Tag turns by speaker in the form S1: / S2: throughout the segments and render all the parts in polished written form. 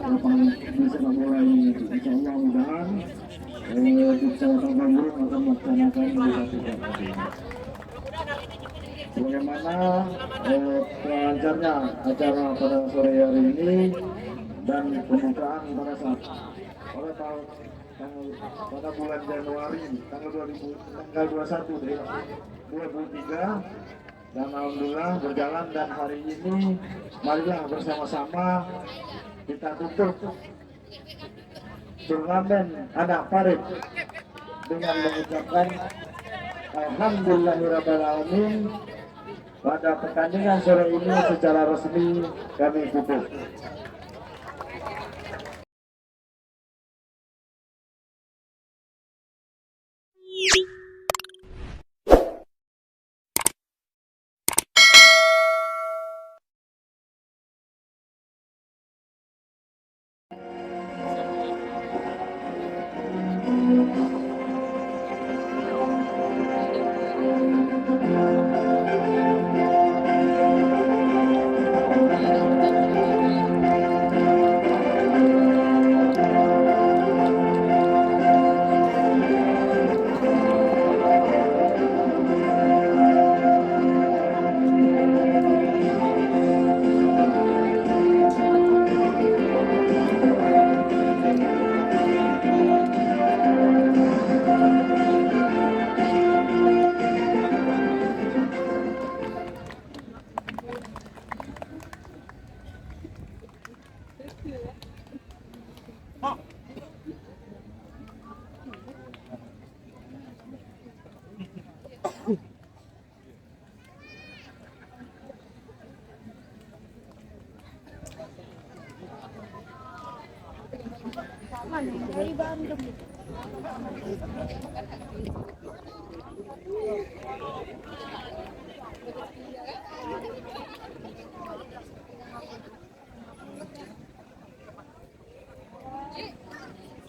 S1: bisa memulai insya Allah mudahan di Kecamatan Bangurung akan melaksanakan dilakukan nanti. Bagaimana lancarnya acara pada sore hari ini dan pembukaan pada saat pada bulan Januari tanggal 21 2023 dan alhamdulillah berjalan, dan hari ini marilah bersama-sama kita tutup turnamen anak parit dengan mengucapkan alhamdulillahirrahmanirrahim. Pada pertandingan sore ini secara resmi kami tutup.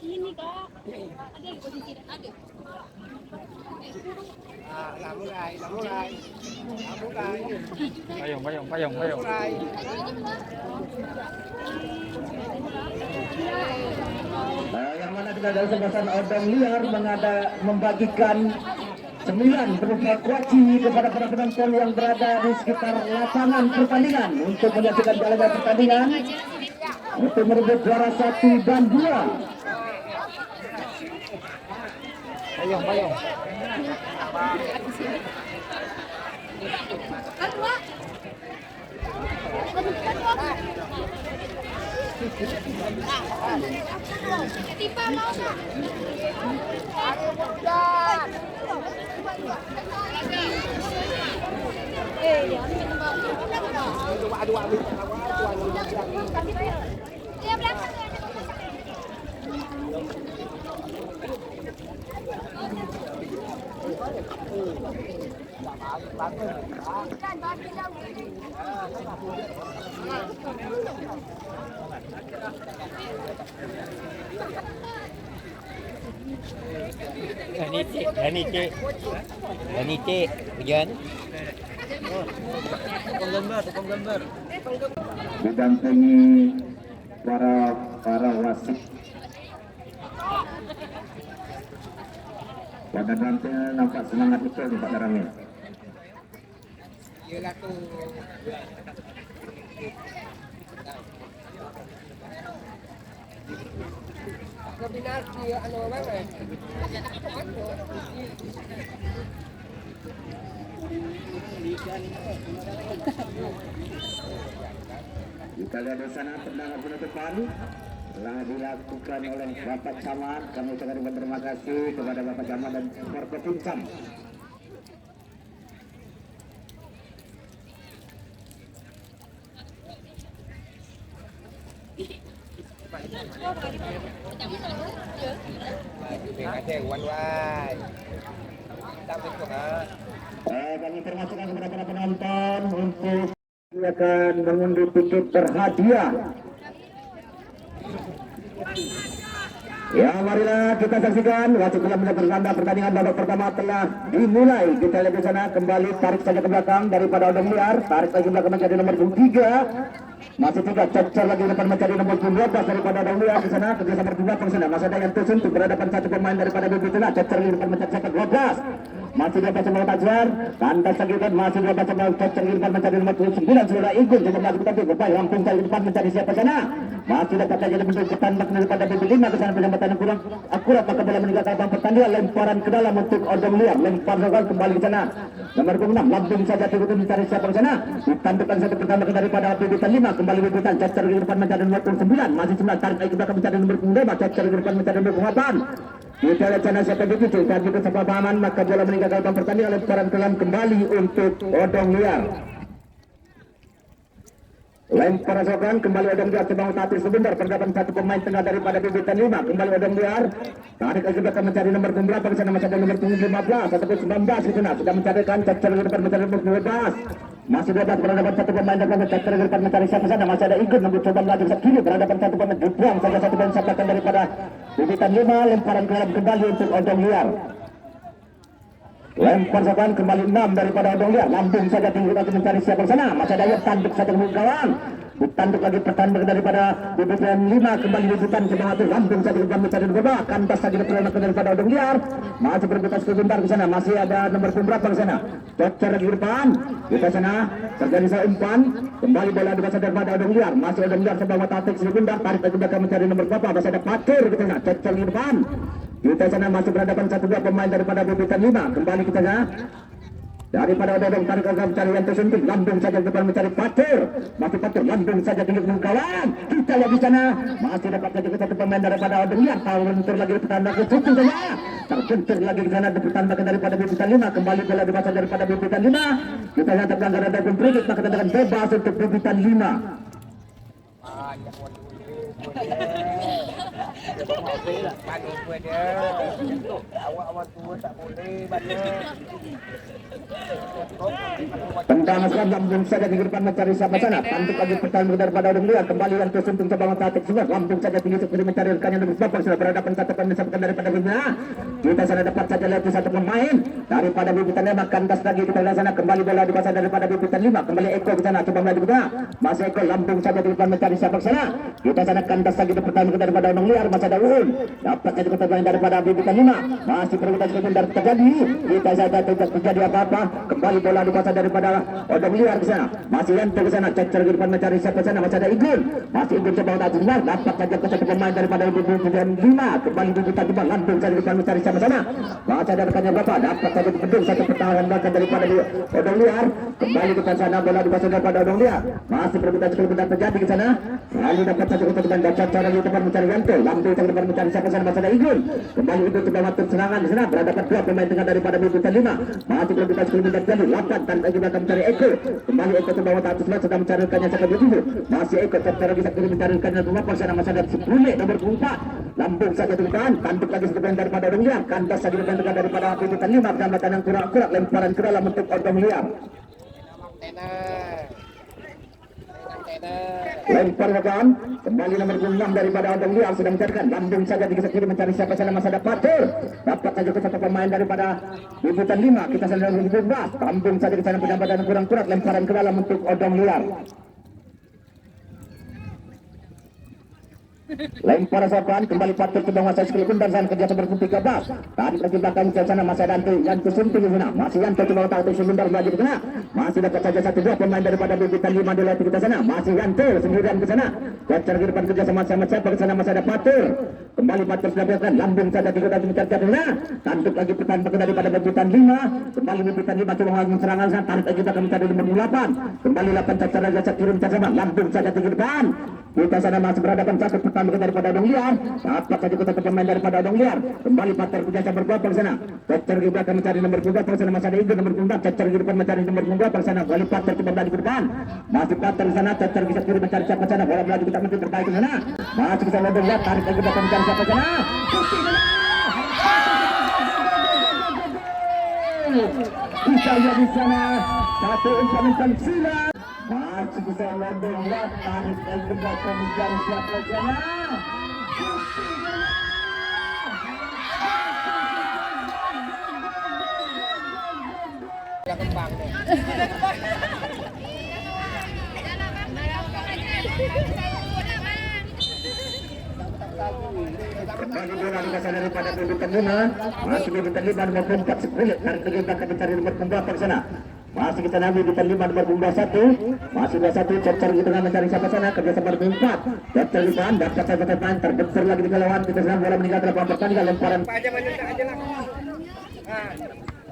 S2: Ini kak, ada di posisi ada.
S3: Mulai. Payung.
S1: Yang mana kita dalam kesempatan odong liar membagikan 9 berupa kuaci kepada para penonton yang berada di sekitar lapangan pertandingan untuk menyaksikan jalannya pertandingan untuk merebut juara 1 dan 2.
S3: Payung.
S2: Tiba mau nggak?
S3: Ini cik, hujan. Tukang gambar.
S1: Didampingi para wasit. Pada nantinya nampak semangat betul nih Pak Darami.
S3: Iyalah tuh. Kombinasi anu mana?
S1: Kita lihat di sana tendangan penutupan telah dilakukan oleh Bapak Camat. Kami ucapkan terima kasih kepada Bapak Camat dan supporter Pincam. Kami informasikan kepada para penonton untuk akan mengunduh tiket berhadiah. Ya, marilah kita saksikan wasit telah bertanda pertandingan babak pertama telah dimulai. Kita lihat di sana, kembali tarik saja ke belakang daripada odong liar, tarik lagi ke belakang menjadi nomor 3 Masih tiga cecer lagi depan mencari nomor 12 daripada Odong Liar di sana, kerjasama berdua di sana. Masih ada yang tersentuh berhadapan satu pemain daripada BB Tengah, cecer lagi depan mencari sektor 12. Masih dia baca mau Tajwan, kandas lagi kan masih dia baca mau cecer lagi depan mencari nomor 29 sudah Igun coba maju tapi berupaya langsung cari depan mencari siapa sana. Masih dapat saja bentuk ketambak daripada BB 5 ke sana, penjambatan yang kurang akurat maka bola meninggalkan pertandingan, lemparan ke dalam untuk Odong Liar, lempar gagal kembali ke sana. Nomor 26 lambung saja turut mencari siapa ke sana. Ditandukkan satu pertama daripada BB 5 kembali berputar cecer di depan mencari nomor 9, masih 9 tarik ke belakang mencari nomor 5, cecer di depan mencari nomor 8. Kita lihat sana siapa begitu, tadi kesepahaman maka bola meninggalkan pertandingan, lemparan ke dalam kembali untuk Odong Liar. Lempar sokan kembali Odong Liar coba tampil sebentar perdapan satu pemain tengah daripada BB 5 kembali Odong Liar tarik ke belakang mencari nomor 8 di sana, masih ada nomor 15 ataupun 19 di sana sudah mencarikan cecer di depan mencari nomor 12. Masih dapat berhadapan satu pemain depan cecer di depan mencari siapa sana, masih ada Igun mencoba melaju ke kiri berhadapan satu pemain dibuang saja satu pemain sampaikan daripada BB 5, lemparan ke dalam kembali untuk Odong Liar. Lempar sokan kembali 6 daripada Odong Liar, lambung saja tinggi lagi mencari siapa sana, masih ada yang tanduk saja ke gawang. Ditanduk lagi pertandingan daripada BB 5 kembali dibutuhkan ke bawah itu, lambung saja ke mencari nomor 2, kandas saja diperlukan daripada Odong Liar. Masih berputar sebentar ke sana, masih ada nomor 9 di sana. Cecer lagi ke depan, kita sana terjadi umpan, kembali bola dibasah daripada Odong Liar. Masih Odong Liar sebagai tarik sebentar, tarik lagi belakang mencari nomor 4, masih ada Patir di sana, cecer di depan. Kita sana masih berhadapan 1-2 pemain daripada BB 5, kembali kita sana. Daripada Odong tarik ke mencari yang tersentuh, lambung saja ke depan mencari Patir, masih Patir lambung saja tinggi ke kawan. Kita lihat di sana masih dapat lagi satu pemain daripada Odong Liar, tahu lentur lagi pertanda ke situ saja, terbentur lagi di sana pertanda daripada BB 5, kembali bola dibasah daripada BB 5. Kita lihat terganggu ada konflik maka tendangan bebas untuk BB 5. Tendangan seram lambung saja di depan mencari siapa sana, tanduk lagi pertandingan daripada Odong Liar, kembali yang tersentuh sebangun tatik semua, lambung saja tinggi seperti mencari rekannya nomor 9 sudah berhadapan satu pemain sampaikan daripada BB. Kita sana dapat saja lihat satu pemain daripada BB 5, kandas lagi kita lihat sana, kembali bola dibasah daripada BB 5, kembali Eko ke sana coba melaju kita, masih Eko lambung saja di depan mencari siapa sana. Kita sana kandas lagi pertandingan daripada Odong Liar, masih ada Uun dapat jadi pertandingan daripada BB 5, masih perbuatan sebentar terjadi. Kita saja tidak terjadi apa-apa, kembali bola dibasah daripada Odong Liar ke sana, masih Yanto ke sana, cecer di depan mencari siapa sana, masih ada Igun, masih Igun coba untuk Ajumar, dapat saja ke satu pemain daripada BB 5, kembali BB 5 lambung saja di depan mencari siapa sana, masih ada rekannya berapa, dapat saja dipedung satu pertahanan belakang daripada Odong Liar, kembali ke sana bola dibasah daripada Odong Liar, masih perbuatan sebentar terjadi ke sana, lalu dapat saja ke teman dan cecer di depan mencari Yanto, lambung saja di depan mencari siapa sana, masih ada Igun, kembali Igun coba waktu serangan di sana, berhadapan dua pemain tengah daripada BB 5, masih perbuatan sebentar terjadi, lapan dan lagi akan mencari Eko, kembali Eko ke bawah atas sedang mencari rekannya sekali dulu, masih Eko cecer lagi sekali mencari rekannya nomor 4 sana, masih ada Sepuluh nomor 4, lambung saja di depan, tanduk lagi sebentar daripada Odong Liar, kandas lagi depan tengah daripada BB 5, perjambatan yang kurang akurat, lemparan ke dalam untuk Odong Liar. Lempar rekan, kembali nomor 6 daripada Odong Liar sedang mencarikan, lambung saja di kiri mencari siapa sana, masih ada Patir, dapat saja ke satu pemain daripada BB 5, kita sana nomor 15, lambung saja di sana penjambatan yang kurang akurat, lemparan ke dalam untuk Odong Liar. Lempar sokan kembali Patir ke bawah saya sekali dan sana kerja seperti 13, tarik lagi belakang ke sana, masih ada Yanto sentuh di sana, masih Yanto ke bawah tarik sebentar lagi ke sana, masih dapat saja 1-2 pemain daripada BB 5 di lati kita sana, masih Yanto sendirian ke sana, cecer ke depan kerja sama-sama siapa ke sana, masih ada Patir, kembali Patir sudah bergerak, lambung saja di kota mencari sana, tanduk lagi pertandingan daripada BB 5, kembali BB 5 coba melakukan serangan sana, tarik lagi belakang mencari nomor 8, kembali 8 cecer lagi kirim sama, lambung saja di depan, kita sana masih berhadapan satu pertandingan daripada Odong Liar, dapat saja ke satu pemain daripada Odong Liar, kembali Patir kerja bergabung ke sana, cecer di belakang mencari nomor 2 ke sana, masih ada Igun nomor 4, cecer di depan mencari nomor 2 ke sana, kembali Patir coba melaju ke depan, masih Patir di sana, cecer bisa kiri mencari siapa sana, bola melaju kita mesti terbaik ke sana, masih ke sana Odong Liar, tarik lagi belakang mencari siapa sana, bisa lihat di sana satu umpan silat, masih bisa Odong Liar, tarik lagi belakang mencari siapa sana.
S3: Kembang deh.
S1: Kembali bola dikasih daripada bintang 5. Masih bintang 5 nomor 4 sebelah tarik lagi belakang mencari nomor pembawa ke sana. Masih kita nabi bintang 5 nomor pembawa 1. Masih 21 cer di tengah mencari siapa sana kerja sama nomor 4. Cer di depan dapat saya depan terbentur lagi di lawan kita sedang bola meninggal dalam pertandingan lemparan.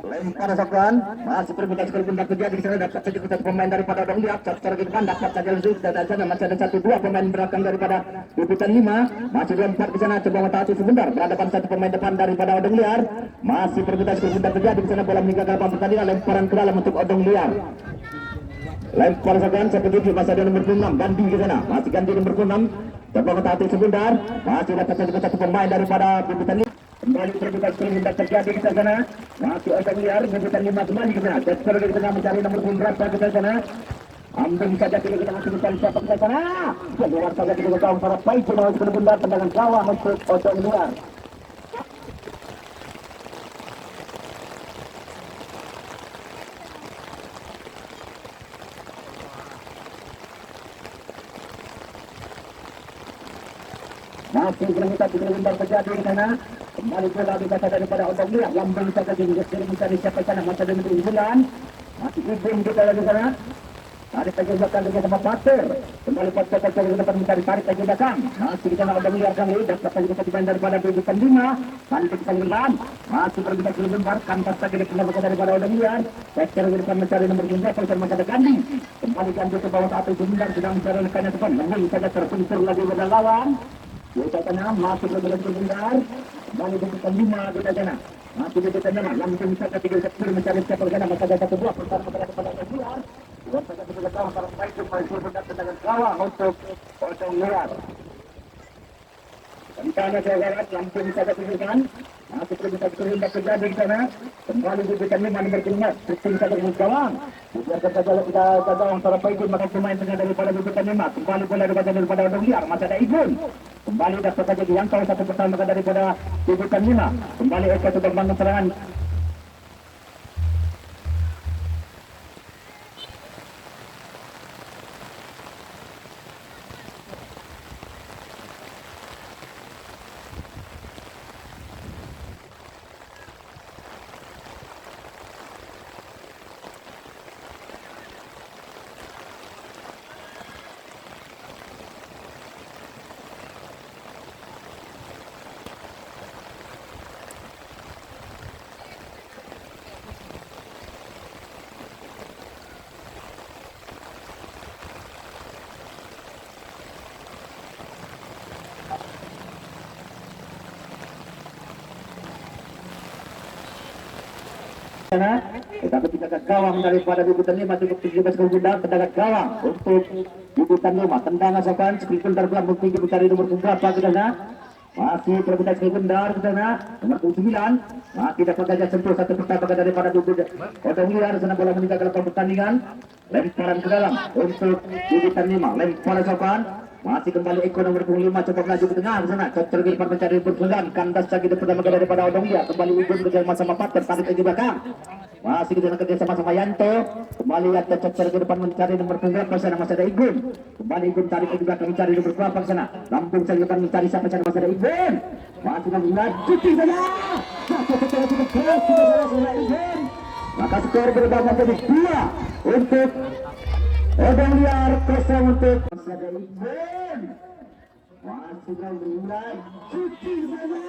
S1: Lempar sokan masih permintaan sekali pun terjadi di sana dapat saja kita pemain daripada Odong Liar cer di depan dapat saja lanjut dan sana masih ada 1-2 pemain belakang daripada bintang 5 masih 2-4 di sana coba mengetahui sebentar berhadapan satu pemain depan daripada Odong Liar masih permintaan sekali pun terjadi di sana bola meninggal dalam pertandingan lemparan ke dalam untuk Odong Liar. Lempar sokan 1-7 masih ada nomor 6 Gandhi di sana masih Gandhi nomor 6 coba mengetahui sebentar masih dapat saja satu pemain daripada bintang 5. Kembali terbuka sekali hendak terjadi di sana. Masih Odong Liar bintang 5 kembali ke sana. Cer di tengah mencari nomor berapa ke sana. Ambil saja tidak kita masih mencari siapa ke sana. Keluar saja tidak tahu para baik cuma sekali bunda tendangan gawang untuk Odong Liar. Masih kita tidak bunda terjadi di sana. Kembali bola dikata daripada Odong Liar lambung saja juga mencari siapa sana masa demi bulan masih ibun kita lagi sana tarik lagi belakang dengan sama Pater kembali Pater ke depan mencari tarik lagi belakang masih kita Odong Liar kami dapat lagi kita pemain daripada bintang 5 tarik ke depan masih berbeda sebentar kantas lagi daripada Odong Liar Pater ke depan mencari nomor 5 bersama ada Gandhi kembali Gandhi ke bawah satu sebentar sedang mencari rekannya depan namun saja terpuntur lagi pada lawan kita tanam masih berbeda sebentar kembali bintang 5 kita sana masih bintang 6 langsung saja 3-1 mencari siapa sana masa ada 1-2 pertama kepada Odong Liar dan saja kita tahu para baik masih benar tendangan gawang untuk Odong Liar. Tentangnya saudara langsung saja tunjukkan masih berbeda hendak terjadi di sana kembali bintang 5 nomor 5 pusing saja ke gawang biarkan saja kita gawang para baik maka pemain tengah daripada bintang 5 kembali bola daripada Odong Liar masih ada Ibun kembali dapat saja dijangkau satu pertama daripada bintang 5 kembali Eka sudah bangun serangan sana, tetapi tidak gawang daripada bintang 5 cukup 17 gol tendangan gawang untuk bintang 5 tendangan sokan skripun terbelakang tinggi mencari nomor berapa ke sana masih terbuka skripun dari ke sana nomor 9 masih dapat saja sentuh satu pertama daripada Odong Liar sana bola meninggalkan pertandingan lemparan ke dalam untuk bintang 5 lemparan sokan masih kembali Eko nomor 5 coba melaju ke tengah ke sana cocok lagi mencari pertandingan kandas lagi pertama daripada Odong Liar kembali Ibun bersama sama Pater tarik lagi belakang masih kita kerja sama-sama Yanto kembali Yanto cocok ke depan mencari nomor berapa sana masih ada Ibun kembali Ibun tarik lagi belakang mencari nomor berapa sana lambung saja depan mencari siapa sana masih ada Ibun masih lagi lanjut di sana maka skor berubah menjadi 2 untuk Odong Liar 0 untuk masih ada Ibun masih lagi lanjut di sana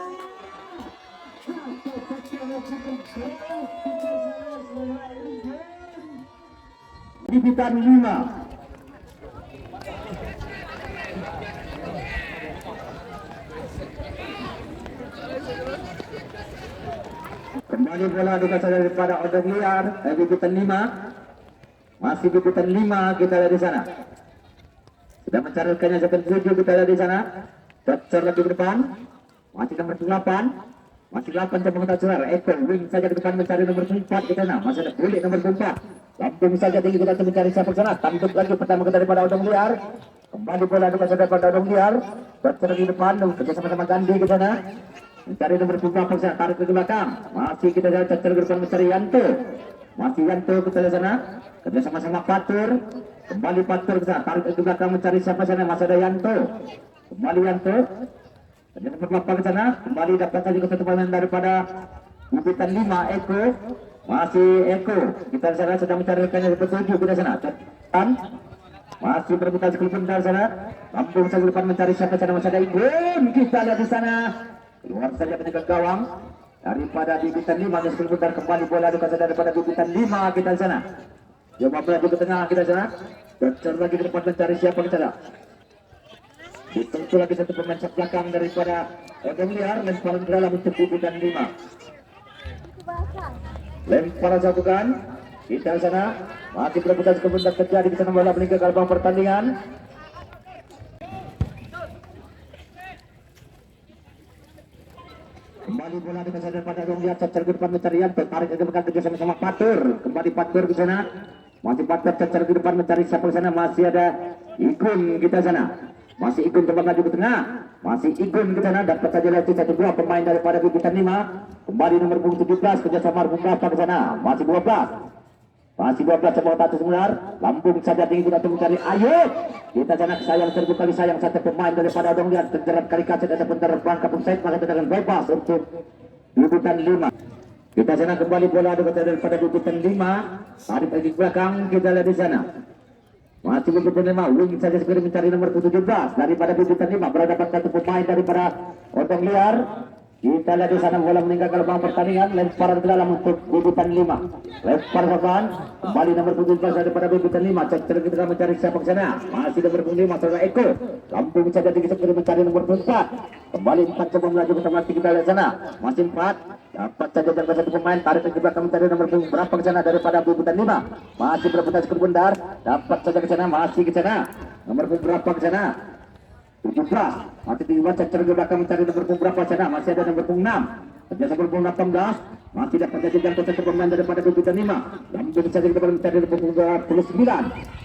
S1: di bintang 5 kembali bola dikasih daripada Odong Liar di bintang 5 masih di bintang 5 kita ada di sana sudah mencari rekannya seperti 7 kita ada di sana cocok lagi ke depan masih nomor 8 masih 8 coba mengetahui saudara Eko wing saja ke depan mencari nomor 4 ke sana masih ada Bulik nomor 4 langsung saja tinggi kita mencari siapa ke sana tanduk lagi pertama daripada Odong Liar kembali bola dikasih daripada Odong Liar cocok lagi depan kerja sama-sama Gandhi ke sana mencari nomor 4 ke sana tarik ke belakang masih kita cocok lagi depan mencari Yanto masih Yanto ke sana kerja sama-sama Patur Kembali Patur ke sana, tarik ke belakang mencari siapa sana, masih ada Yanto. Kembali Yanto. Ternyata berlapang ke sana, kembali dapat saja ke satu pemain daripada Bibitan 5 Eko. Masih Eko. Kita di sana sedang mencari rekannya di petujuh kita sana. Dan masih berebutan sekelipun dari sana. Lampung saja depan mencari siapa sana, masih ada Igun. Kita lihat di sana. Keluar saja penjaga gawang daripada Bibitan 5 dan sekelipun kembali bola dikasih daripada Bibitan 5 kita di sana. Coba beradu ke tengah kita sana. Bocor lagi ke depan mencari siapa kita sana. Ditentu lagi satu pemain belakang daripada Odong Liar. Lemparan ke dalam untuk Bibitan 5. Lemparan satukan kita di sana. Masih berebutan sekelipun terjadi di sana, bola meninggalkan gerbang pertandingan. Kembali bola dikasih daripada Odong Liar. Cacar ke depan mencari Yanto. Tarik ke belakang kerja sama-sama Patur. Kembali Patur ke sana. Masih Patur cacar ke depan mencari siapa di sana. Masih ada Igun kita sana. Masih Igun coba maju ke tengah. Masih Igun ke sana. Dapat saja lagi satu dua pemain daripada Bibitan 5. Kembali nomor punggung 17 kerjasama berapa ke sana. Masih 12. Masih 12 coba otak sebentar. Lambung saja tinggi untuk mencari Ayub. Kita sana sayang serbu kali sayang satu pemain daripada Odong Liar. Terjerat kali kaca ataupun terbang ke pusat. Maka tendangan bebas untuk Bibitan 5. Kita sana kembali bola daripada Bibitan 5. Tarik lagi ke belakang. Kita lihat di sana. Masih Bibitan 5. Wing saja segera mencari nomor 17 daripada Bibitan 5. Berdapat satu pemain daripada Odong Liar. Kita lihat di sana bola meninggalkan gerbang pertandingan. Lemparan ke dalam untuk Bibitan 5. Lempar kawan. Kembali nomor 17 daripada Bibitan 5. Cek kita mencari siapa ke sana. Masih nomor 5 saudara Eko. Lampung saja tinggi segera mencari nomor 4. Kembali 4 coba melaju ke tempat kita lihat sana. Masih 4. Dapat saja dari satu pemain. Tarik ke belakang mencari nomor berapa ke sana daripada Bibitan 5. Masih berebutan sekundar. Dapat saja ke sana. Masih ke sana. Nomor berapa ke sana. 17. Masih 17 cacar ke belakang mencari nomor berapa sana. Masih ada nomor 6. Kerjasama nomor 18. Masih dapat jadi jangkau satu pemain daripada Bibitan 5. Lampung saja kita mencari nomor 29.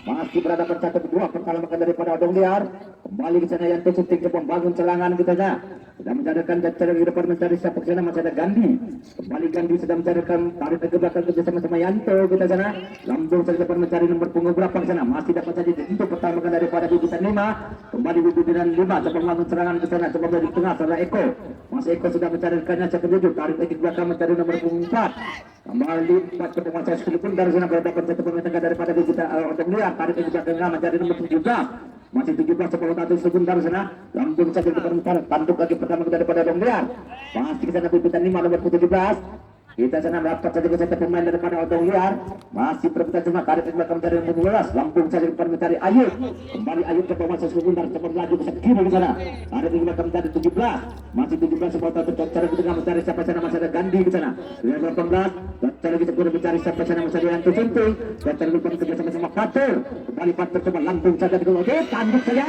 S1: Masih berhadapan satu kedua perkalaman daripada Odong Liar. Kembali ke sana yang tersunting ke pembangun serangan kita sana. Sudah mencarikan cacar ke depan mencari siapa ke sana. Masih ada Gandhi. Kembali Gandhi sudah mencarikan tarik ke belakang kerjasama sama Yanto kita sana. Lampung saja depan mencari nomor punggung berapa ke sana. Masih dapat saja untuk pertama daripada Bibitan 5. Kembali Bibitan 5 coba membangun serangan ke sana. Coba dari tengah saudara Eko. Masih Eko sudah mencarikannya cacar ke tarik lagi ke belakang mencari nomor 4. Kembali 4 ke penguasa sekalipun dari sana berdapat satu pemain tengah daripada Bibitan Odong Liar. Tarik ke belakang mencari nomor 17. Masih 17 sepuluh satu sebentar sana. Langsung saja ke depan tanduk lagi pertama daripada Odong Liar. Masih ke sana Bibitan 5 nomor 17. Kita sana dapat saja satu pemain daripada Odong Liar. Masih berebutan cuma tarik ke belakang mencari nomor 12. Langsung saja ke depan mencari Ayub. Kembali Ayub ke penguasa sebentar cepat laju ke kiri ke sana. Tarik ke belakang mencari 17. Masih 17 sepuluh satu cara ke tengah mencari siapa sana. Masih ada Gandhi ke sana. 18. Cara kita perlu mencari siapa sana. Masih ada yang tersentuh. Dan cara kita kerja sama-sama Patur. Kembali Patur coba langsung saja ke tanduk saja.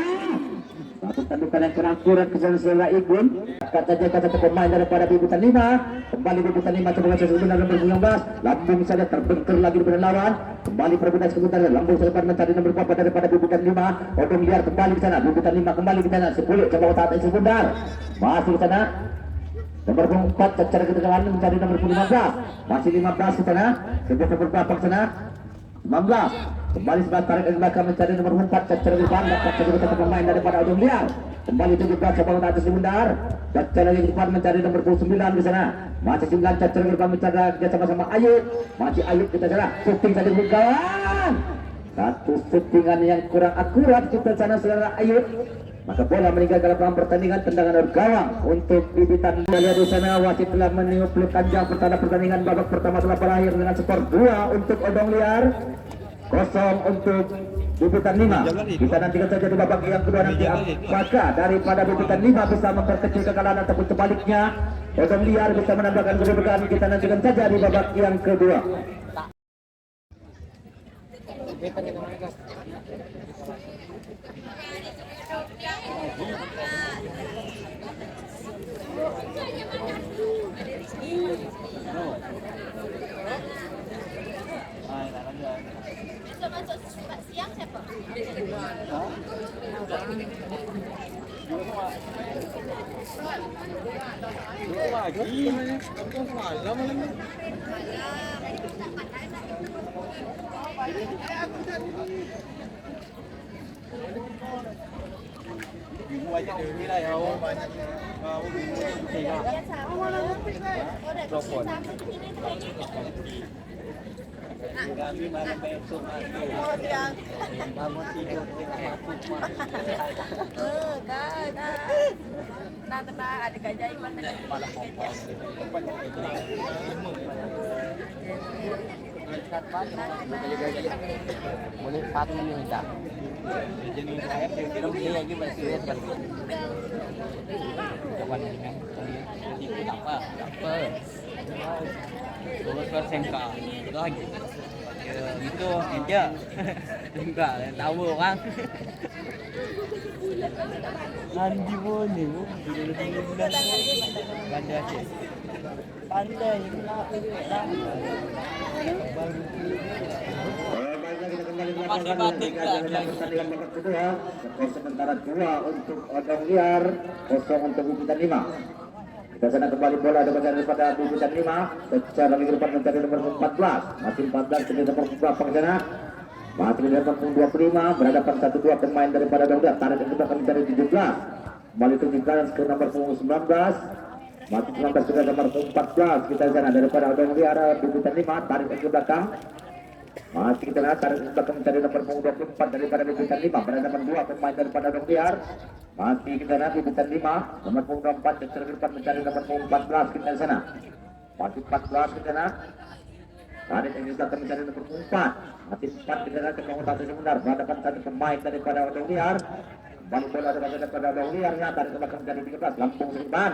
S1: Satu tandukan yang kurang akurat kesalahan saudara Igun. Katanya satu pemain daripada Bibitan 5. Kembali Bibitan 5 coba sebentar nomor 19. Lambung saja terbengker lagi daripada lawan. Kembali perebutan sebentar. Lambung saja mencari nomor berapa daripada Bibitan 5. Odong Liar kembali ke sana. Bibitan 5 kembali ke sana. 10 coba otak sebentar. Masih ke sana. Nomor 4 secara ketegangan mencari nomor 15. Masih 15 ke sana. Sebuah nomor berapa ke sana. 19. Kembali sebelah tarik ke belakang mencari nomor 4 cacar ke depan. Dapat satu pemain daripada Odong Liar. Kembali 17 coba atas sebentar. Cacar lagi ke depan mencari nomor 29 di sana. Masih 9 cacar ke depan mencari kerja sama-sama Ayub. Masih Ayub kita sana. Shooting saja kawan. Satu shootingan yang kurang akurat kita sana saudara Ayub. Maka bola meninggalkan lapangan pertandingan. Tendangan dari gawang untuk Bibitan. Kita lihat di sana wasit telah meniup peluk panjang pertanda pertandingan babak pertama telah berakhir dengan skor 2 untuk Odong Liar, 0 untuk Bibitan 5. Kita nantikan saja di babak yang kedua nanti apakah daripada Bibitan 5 bisa memperkecil kekalahan ataupun sebaliknya Odong Liar bisa menambahkan kedudukan. Kita nantikan saja di babak yang kedua.
S2: Besok masuk siang siapa? Lihat sama. Oh, udah sama ini Oh, dia. Tenang, ada keajaiban.
S3: Boleh satu ni minta. Jadi saya dia lagi masih lihat kan. Kawan dengan itu apa? Apa? Terus persengka. Itu lagi. Gitu aja. Enggak tahu orang. Andi boleh. Pandai aja. Pandai.
S1: Kita kembali pertandingan babak kedua. Skor sementara 2 untuk Odong Liar, 0 untuk Bubutan 5. Kita sana kembali bola daripada Bubutan 5 secara minggu depan mencari nomor 14. Masih 14 ke nomor berapa ke sana? Masih di nomor 25 berhadapan 1-2 pemain daripada Odong Liar. Tarik kita akan mencari 17. Kembali tunjukkan ke nomor 19. Masih 19 ke nomor 14. Kita sana daripada Odong Liar Bubutan 5 tarik ke belakang. Masih kita tarik ke belakang mencari nomor 24 daripada Bubutan 5 berhadapan 2 pemain daripada Odong Liar. Masih kita Bubutan 5 nomor 24 dan terdepan mencari nomor 14 kita sana. Masih 14 kita tarik ke belakang mencari nomor 4. Masih 4 kita ke nomor 1 sebentar berhadapan 1 pemain daripada Odong Liar. Kembali bola daripada Odong Liar tarik ke belakang mencari 13 Lampung Selatan.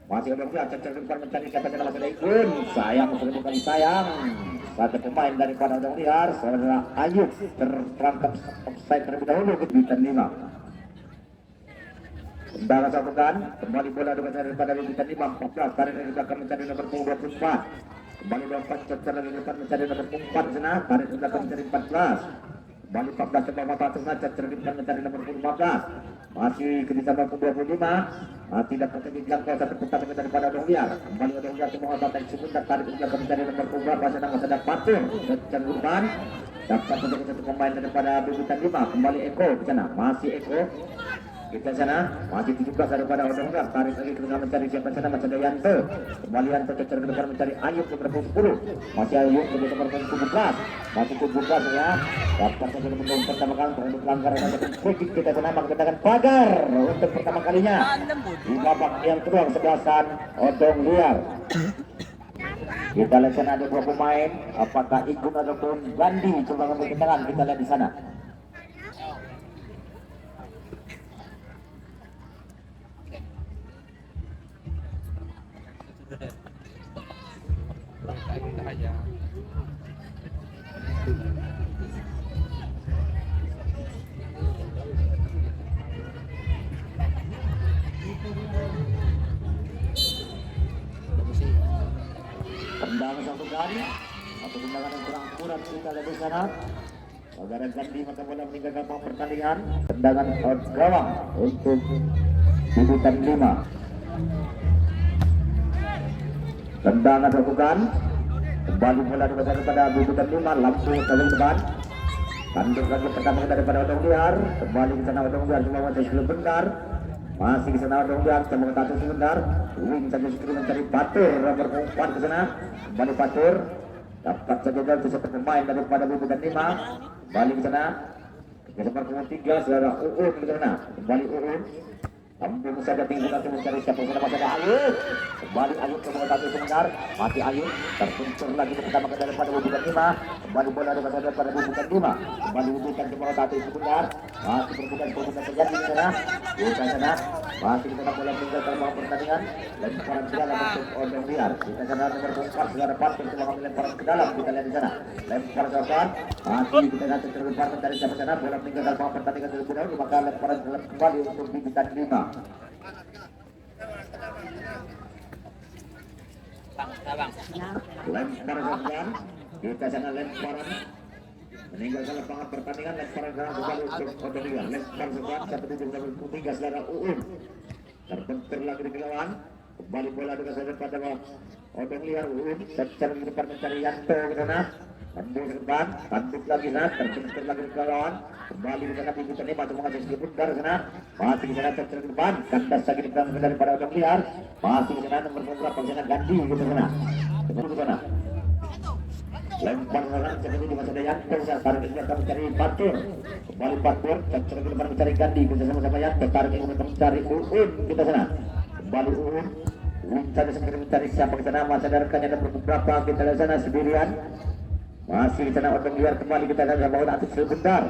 S1: Masih Odong Liar terdepan mencari katakan kepada Ikun. Sayang bukan sayang. Satu pemain daripada Odong Liar, saudara Ayub terperangkap offside terlebih dahulu ke Bubutan 5. Tendangan sabukan, kembali bola daripada Bubutan 5 14 tarik dari belakang mencari nomor 24. Kembali 24 secara di depan mencari nomor 4 sana, tarik dari belakang mencari 14. Kembali 14 ke bawah atas sana, secara di depan mencari nomor 15. Masih kebisa nomor 25. Masih dapat dijangkau satu pertandingan daripada Odong Liar. Kembali Odong Liar ke bawah atas sebentar tarik dari belakang mencari nomor 12 sana masih ada Patur secara di depan. Dapat satu pemain daripada Bubutan 5. Kembali Eko ke sana, masih Eko. Kita sana masih 17 daripada Odong Liar tarik lagi ke tengah mencari siapa sana masih ada Yanto. Kembali Yanto ke depan mencari Ayub nomor 10. Masih Ayub ke nomor 17. Masih 17 ya. Dapat satu nomor pertama kali untuk pelanggaran dan free kita sana menggunakan pagar untuk pertama kalinya di babak yang kedua kesebelasan Odong Liar. Kita lihat sana ada 2 pemain, apakah Igun ataupun Gandhi coba ngambil tangan, kita lihat di sana. Tendangan satu kali atau tendangan yang kurang akurat kita lihat di sana. Saudara Gandhi maka bola meninggalkan pertandingan. Tendangan out gawang untuk Bubutan 5. Tendangan dilakukan. Kembali bola daripada Bubutan 5 langsung ke depan. Tanduk lagi pertama daripada Odong Liar. Kembali ke sana Odong Liar cuma masih sebentar. Masih ke sana Odong Liar coba ke atas sebentar. Wing saja sekali mencari Patur nomor 4 ke sana. Kembali Patur. Dapat saja dari satu pemain daripada Bubutan 5. Kembali ke sana. Nomor 3 saudara Uun ke sana. Kembali Uun. Lampung saja tinggi nanti mencari siapa sana masih ada Ayub. Kembali Ayub ke bawah satu sebentar. Mati Ayub terpuncur lagi pertama kali daripada Bubutan 5. Kembali bola daripada Bubutan 5. Kembali Bubutan ke bawah satu sebentar. Masih perbutan terjadi di sana. Di sana masih kita bola meninggalkan bawah pertandingan. Lemparan ke dalam untuk Odong Liar. Kita sana nomor 4 saudara Patur coba mengambil lemparan ke dalam. Kita lihat di sana. Lempar ke depan. Masih kita nanti terlempar mencari siapa sana. Bola meninggalkan bawah pertandingan terlebih dahulu. Maka lemparan kembali untuk Bubutan 5. Lempar kemudian kita sana lemparan meninggalkan lapangan pertandingan. Lemparan kembali untuk Odong Liar. Lempar sebuah 1-3 saudara Uun terbentur lagi di lawan. Kembali bola dengan saudara pada Odong Liar. Uun secara di depan mencari Yanto ke sana. Tembus ke depan, tanduk lagi sana, terbentur lagi ke lawan. Kembali ke sana Bibi Tani masuk mengajar sedikit pundar sana. Masih ke sana terbentur ke depan, kandas lagi di belakang daripada Odong Liar. Masih ke sana nomor berapa ke sana Gandhi ke sana. Terbentur ke sana. Lempar serangan seperti di masa Yanto targetnya akan mencari Patur, kembali Patur terus ke depan mencari Gandhi kita sama-sama Yanto targetnya akan mencari Uun kita sana kembali Uun saja seperti mencari siapa ke sana masih ada rekannya ada beberapa kita lihat sana sendirian masih di sana Odong Liar kembali kita lihat bahwa Atis sebentar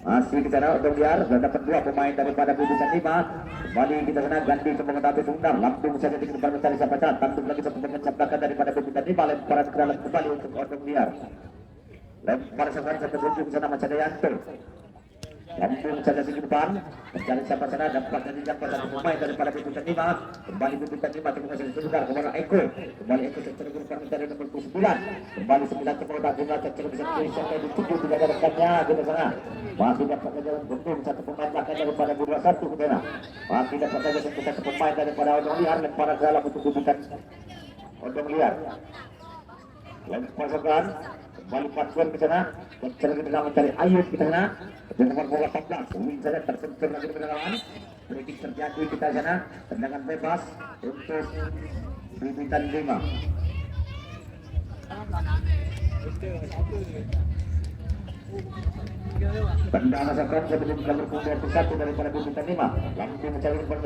S1: masih di sana Odong Liar dan dapat 2 pemain daripada Bubutan 5 kembali kita sana Gandhi sebagai Atis sebentar langsung saja di depan mencari siapa sana tanduk lagi seperti mencaplakan daripada Bubutan 5 lemparan ke dalam kembali untuk Odong Liar lempar serangan sampai berujung sana Mas Yanto langsung saja di depan mencari siapa sana dapat dari siapa satu pemain daripada Bubutan 5 kembali Bubutan 5 terima kasih sebentar kepada Eko kembali Eko secara depan mencari nomor 9 kembali 9 kepada Bunga secara bisa sampai di 7 tidak ada rekannya kita sana masih dapat jalan bendung satu pemain belakang daripada 21 ke sana masih dapat saja satu pemain daripada Odong Liar lemparan dalam untuk Bubutan Odong Liar lempar serangan kembali Patuan ke sana secara kita mencari Ayub ke sana dengan nomor 18 Uwin saja tersentur lagi di lawan breaking terjadi kita sana tendangan bebas untuk Bubutan 5 tendangan serangan sebelum nomor 21 daripada Bubutan 5 langsung mencari nomor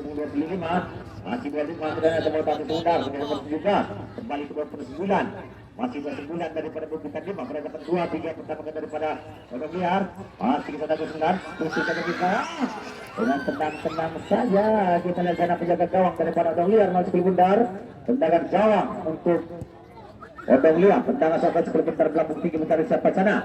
S1: 25 masih 25 dan ada Mota Tundar nomor 17 kembali ke 29 masih 29 daripada Bubutan 5 mereka dapat 2-3 pertama daripada Odong Liar masih kita dapat 9 terus kita dengan tenang-tenang saja kita lihat sana penjaga gawang daripada Odong Liar masuk ke bundar tendangan gawang untuk Odong Liar tendangan sampai sebentar gelambung tinggi mencari siapa sana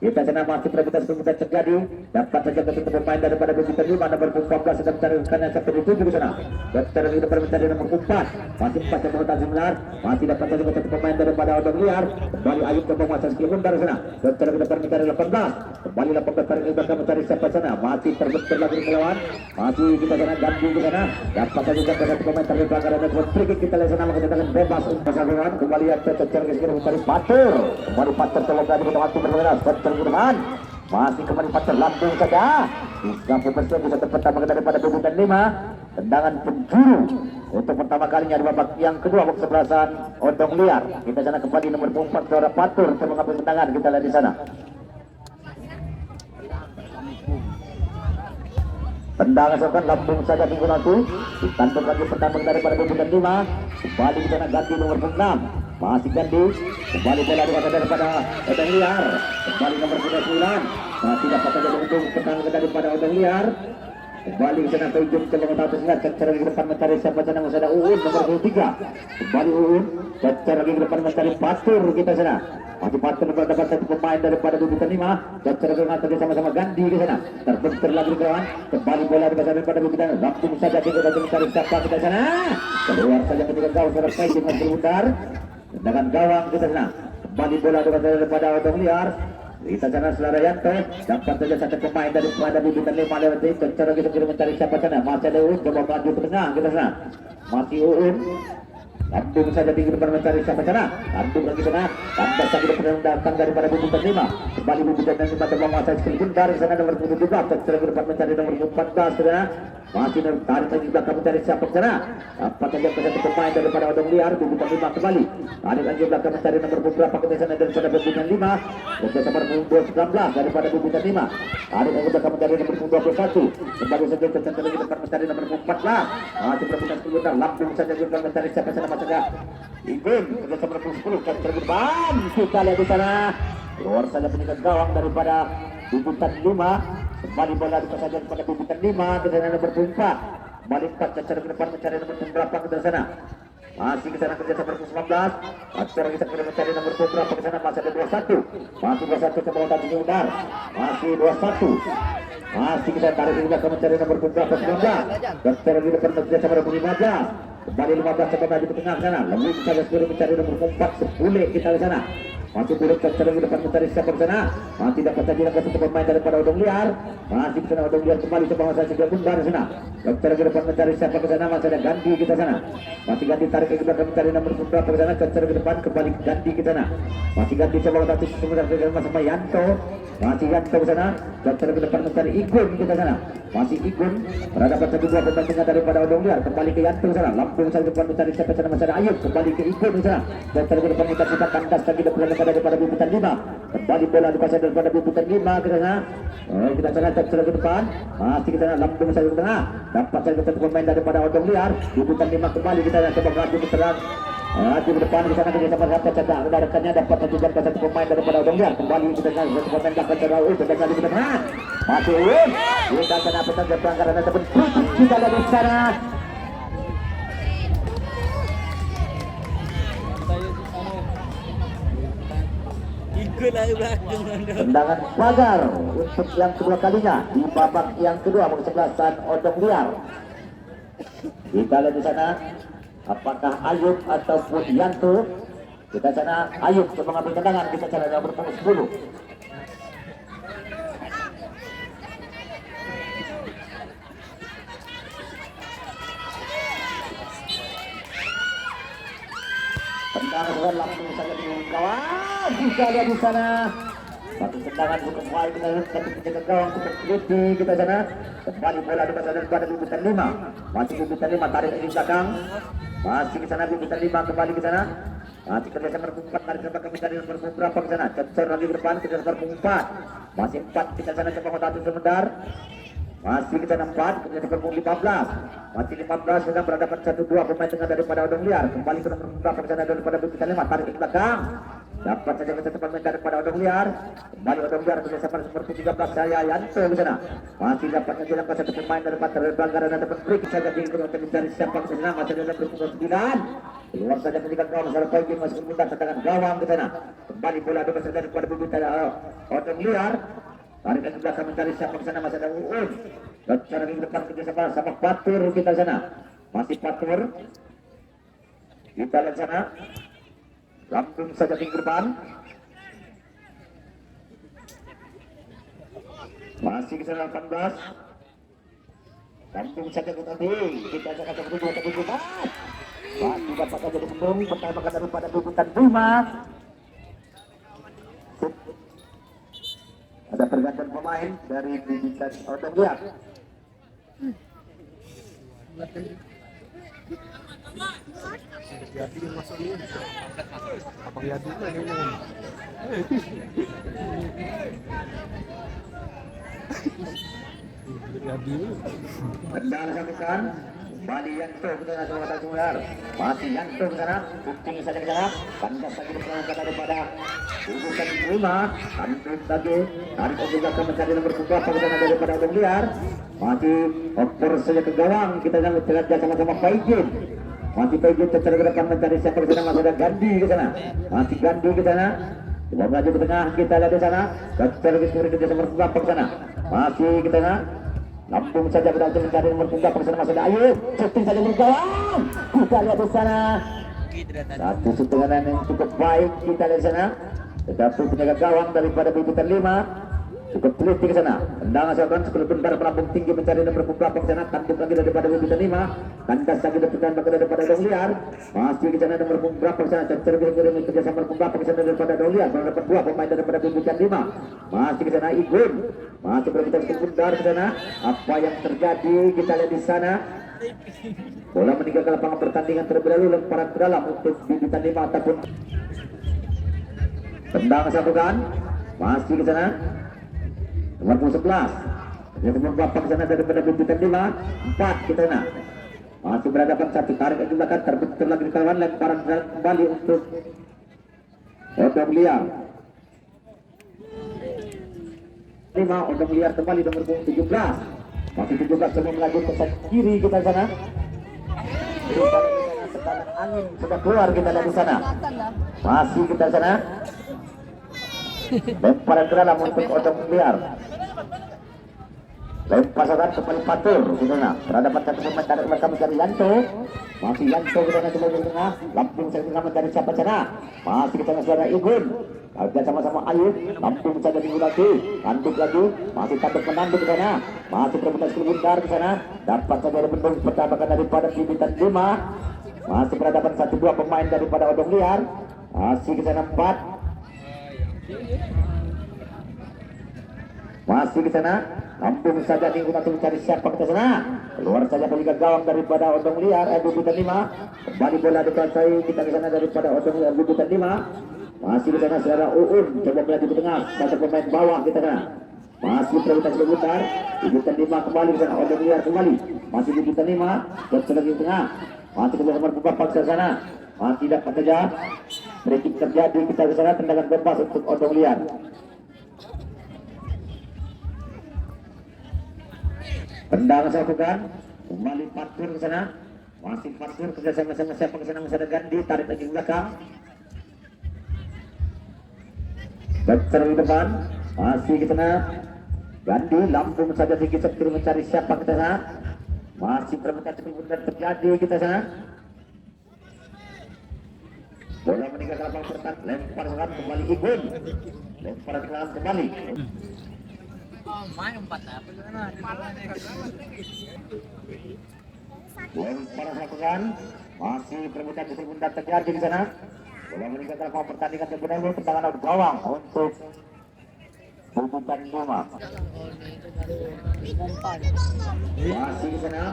S1: kita sana masih perebutan terjadi dapat saja ketutup pemain daripada Bubutan 5 nomor 14 sedang mencari rekannya sampai di 7 ke sana dokter di depan mencari nomor 4 masih 4 yang merutan 9 masih dapat saja ketutup pemain daripada Odong Liar kembali Ayub ke bawah sekali bundar sana dokter di depan mencari 18 kembali 18 tarik ke belakang mencari siapa sana masih terbentur lagi di melawan masih kita sana Gandhi ke sana dapat saja ketutup pemain tarik belakang dan free kick kita lihat sana menggunakan bebas untuk pasangan kembali yang tercari ke sini mencari Patur kembali Patur telah berada di waktu bergerak ke depan masih kembali Patur lambung saja sampai bersih bisa pertama daripada Bubutan 5 tendangan penjuru untuk pertama kalinya di babak yang kedua babak sebelasan Odong Liar kita sana kembali nomor 4 saudara Patur untuk mengambil tendangan kita lihat di sana tendangan serangan lambung saja minggu nanti ditanduk lagi pertama daripada Bubutan 5 kembali di sana ganti nomor 6 masih Gandhi kembali bola daripada Odong Liar kembali nomor 9 masih dapat saja untung pertandingan daripada Odong Liar kembali ke sana ke ujung ke nomor 19 secara di depan mencari siapa sana masih ada Uun nomor 23 kembali Uun secara di depan mencari Patur kita sana masih Patur dapat satu pemain daripada Bubutan 5 dan secara dengan sama-sama Gandhi ke sana terbentur lagi di kawan kembali bola daripada Bubutan langsung saja kita mencari siapa kita sana keluar saja ketika gawang secara baik dengan berputar dengan gawang kita sana kembali bola daripada Odong Liar kita sana Saudara Yanto dapat saja satu pemain daripada Bubutan 5 lewat itu cara kita mencari siapa sana masih ada Uun coba maju ke tengah kita sana masih Uun lambung saja tinggi depan mencari siapa sana lambung lagi sana tambah lagi depan datang daripada Bubutan 5 kembali Bubutan 5 coba menguasai skill bundar sana nomor 17 secara depan mencari nomor 14 sana masih tarik lagi belakang mencari siapa sana dapat saja satu pemain daripada Odong Liar Bubutan 5 kembali tarik lagi belakang mencari nomor beberapa ke sana daripada Bubutan 5 bersama nomor 19 daripada Bubutan 5 tarik lagi belakang mencari nomor 21 kembali saja tercentang lagi depan mencari nomor 14 masih perebutan skill bundar lambung saja belakang mencari siapa sana masakah Ibn bersama nomor 10 dan terdepan kita lihat di sana keluar saja penyikat gawang daripada Bubutan 5 kembali bola saja kepada Bubutan 5 ke sana nomor 4 kembali 4 secara ke depan mencari nomor berapa ke sana masih ke sana kerja nomor 19 secara kita mencari nomor berapa ke sana masih ada 21 masih 21 ke bawah tadi udar masih 21 masih kita tarik juga ke mencari nomor berapa 19 dan secara di depan kerja nomor 15 kembali 15 ke maju ke tengah sana lebih saja sudah mencari nomor 4 10 kita ke sana Masih buruk tercereng di depan mencari siapa ke sana. Masih dapat saja ke satu pemain daripada Odong Liar. Masih ke sana Odong Liar kembali coba masa sudah bundar sana. Tercereng di depan mencari siapa ke sana. Masih ada ganti kita sana. Masih ganti tarik ke belakang mencari nomor berapa ke sana. Tercereng ke depan kembali ganti ke sana. Masih ganti coba satu sebentar ke sana sama Yanto. Masih Yanto ke sana. Tercereng ke depan mencari Igun kita sana. Masih Igun berada pada kedua pemain tengah daripada Odong Liar. Kembali ke Yanto ke sana. Lampung saja depan mencari siapa ke sana. Masih ada Ayub kembali ke Igun ke sana. Tercereng ke depan mencari kita kandas lagi depan daripada Bibitan 5. Kembali bola dipasang daripada Bibitan 5 ke sana. Kita sana tercereng ke depan. Masih kita sana Lampung saja ke tengah. Dapat saja satu pemain daripada Odong Liar. Bibitan 5 kembali kita coba beradu berserang. Di depan di sana kerjasama dapat cetak rekannya dapat juga satu pemain daripada Odong Liar. Kembali kita sana satu pemain dapat cetak kita kali kita tengah. Masih kita sana pesan pelanggaran ataupun kita ada di sana. Tendangan pagar untuk yang kedua kalinya di babak yang kedua kesebelasan Odong Liar. Kita lihat di sana apakah Ayub ataupun Yanto. Kita sana Ayub coba mengambil tendangan, kita cara yang berpunggung 10. Tendangan dengan langsung saja di kawan. Kita lihat di sana satu tendangan cukup baik kita lihat satu penjaga gawang cukup kritik kita sana. Kembali bola di pasar daripada Bibitan 5. Masih Bibitan 5 tarik di belakang. Masih ke sana Bibitan 5 kembali ke sana. Masih kerja berpumpat tarik ke belakang mencari nomor berapa ke sana. Cecor lagi ke depan kerja berpumpat. Masih 4 kita sana coba satu sebentar. Masih kita 4 kemudian berpung 15. Masih 15 sedang berhadapan 1-2 pemain tengah daripada Odong Liar. Kembali ke nomor berapa ke sana daripada Bibitan 5 tarik ke belakang. Dapat saja satu pemain daripada Odong Liar. Kembali Odong Liar bersama nomor 13 saya Yanto di sana. Masih dapat saja dapat satu pemain daripada pelanggaran ataupun break saja di dari siapa ke sana. Masih ada berpukul 9. Keluar saja ketika gawang salah poin masih memutar tendangan gawang ke sana. Kembali bola dapat saja daripada Bibitan Odong Liar. Tarik ke belakang mencari siapa ke sana. Masih ada Uun. Dan cara di depan kerjasama sama Patur kita sana. Masih Patur. Kita lihat sana. Langsung saja di depan. Masih ke sana 18. Langsung saja ke tadi. Kita akan coba berdua tapi kita. Masih dapat saja dikembang. Pertama kali daripada Bibitan 5. Ada pergantian pemain dari Bibitan Odong Liar. Kendala sampaikan kembali Yanto ke sana sama Odong Liar. Masih Yanto ke sana, bukti saja ke sana. Kandas lagi diperlakukan daripada Bibitan 5. Kandas lagi tarik juga akan mencari nomor berapa ke sana daripada Odong Liar. Masih oper saja ke gawang. Kita yang bekerja sama-sama Faijin. Masih Faijin tercerah ke depan mencari siapa ke sana. Masih ada Gandhi ke sana. Masih Gandhi ke sana. Coba melaju ke tengah. Kita lihat di sana. Tercerah kerja sama berapa ke sana. Masih ke tengah. Lampung saja berhasil mencari nomor berapa ke sana. Masih ada Ayub. Shooting saja bergawang. Kita lihat di sana. Satu suntingan yang cukup baik. Kita lihat di sana. Tetapi penjaga gawang daripada Bibitan 5 cukup teliti ke sana. Tendangan seorang sebelum benar melambung tinggi mencari nomor beberapa ke sana. Tanduk lagi daripada Bibitan 5. Kandas lagi daripada Odong Liar. Masih ke sana nomor beberapa ke sana. Tercerah kerjasama beberapa ke sana daripada Odong Liar. Dapat 2 pemain daripada Bibitan 5. Masih ke sana Igun. Masih berbicara sebentar ke sana. Apa yang terjadi kita lihat di sana. Bola meninggalkan lapangan pertandingan terlebih dahulu. Lemparan ke dalam untuk Bibitan 5 ataupun tendangan satukan. Masih ke sana nomor 11. Yang beberapa ke sana daripada Bibitan 5. 4 kita sana. Masih berhadapan satu tarik ke belakang terbentur lagi di kawan. Lemparan kembali untuk Odong Liar. 5 Odong Liar kembali nomor 17. Masih 17 coba melaju ke kiri kita sana. Tekanan angin sudah keluar kita lihat di sana. Masih kita sana. Lemparan ke dalam untuk Odong Liar. lempar saudara kembali Fatur di tengah berhadapan satu pemain dari mereka mencari Yanto, masih Yanto kita nanti di tengah Lampung saya tengah mencari siapa sana, masih kita saudara Igun kerja sama-sama Ayub, Lampung saja dimulai tanduk lagi, masih tanduk menanduk ke sana, masih perebutan sebentar ke sana, dapat saja bendung pertabakan daripada Bibitan 5, masih berhadapan 1-2 pemain daripada Odong Liar, masih ke sana 4. Masih di sana, Lampung saja nih untuk mencari siapa ke sana. Keluar saja peliga gawang daripada Odong Liar, Bibitan 5. Kembali bola dikuasai kita ke sana daripada Odong Liar, Bibitan 5. Masih di sana saudara Uun, coba melaju ke tengah, satu pemain bawah kita sana. Masih perebutan sebentar, Bibitan 5 kembali ke sana, Odong Liar kembali. Masih Bibitan 5, terus lagi ke tengah. Masih kedua nomor 4 paksa sana. Masih dapat saja. Breaking terjadi kita ke sana, tendangan bebas untuk Odong Liar. Tendangan saya lakukan, kembali Fatur ke sana, masih Fatur kerja sama-sama siapa ke sana, masih ada Gandhi, tarik lagi ke belakang. Dokter di depan, masih ke sana, Gandhi, Lampung saja sedikit sekir mencari siapa ke sana, masih perebutan sebentar terjadi kita sana. Bola meninggal ke lapang pertahanan, lempar sekarang kembali Igun, lempar ke dalam kembali. Lempar lakukan, masih perebutan sebentar terjadi di sana. Bola meninggal ke lapang pertandingan sebenarnya tendangan out gawang untuk Bibitan 5. Masih di sana,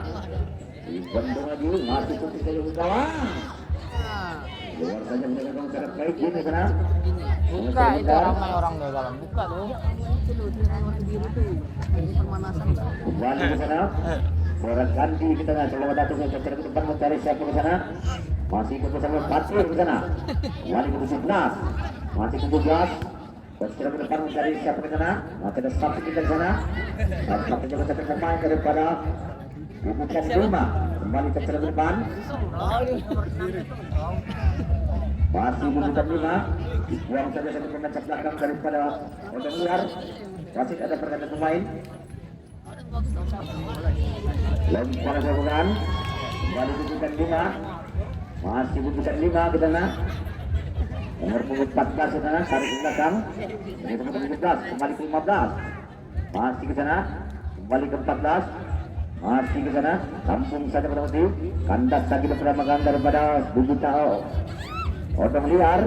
S1: dibendung lagi, masih putih saja ke gawang. Luar saja menjaga sangat baik di sana.
S3: Buka itu orang di dalam, buka tuh.
S1: Kembali ke sana. Suara Gandhi kita nak coba datang ke depan mencari siapa ke sana. Masih ikut bersama Fatur ke sana. Kembali ke 17. Masih ke 17. Bersecara ke depan mencari siapa ke sana. Masih ada satu kita ke sana. Dan satu juga satu pemain daripada Bibitan 5. Kembali ke depan. Masih Bibitan 5. Buang saja satu pemain ke belakang daripada Odong Liar. Masih ada pergantian pemain. Lempar lakukan. Kembali Bibitan 5. Masih Bibitan 5 kita nak. Nomor punggung 14 ke sana, tarik ke belakang. Ini nomor 17, kembali ke 15. Masih ke sana, kembali ke 14. Masih ke sana, Lampung saja pada motif. Kandas lagi berperamakan daripada Bibitan Odong Liar.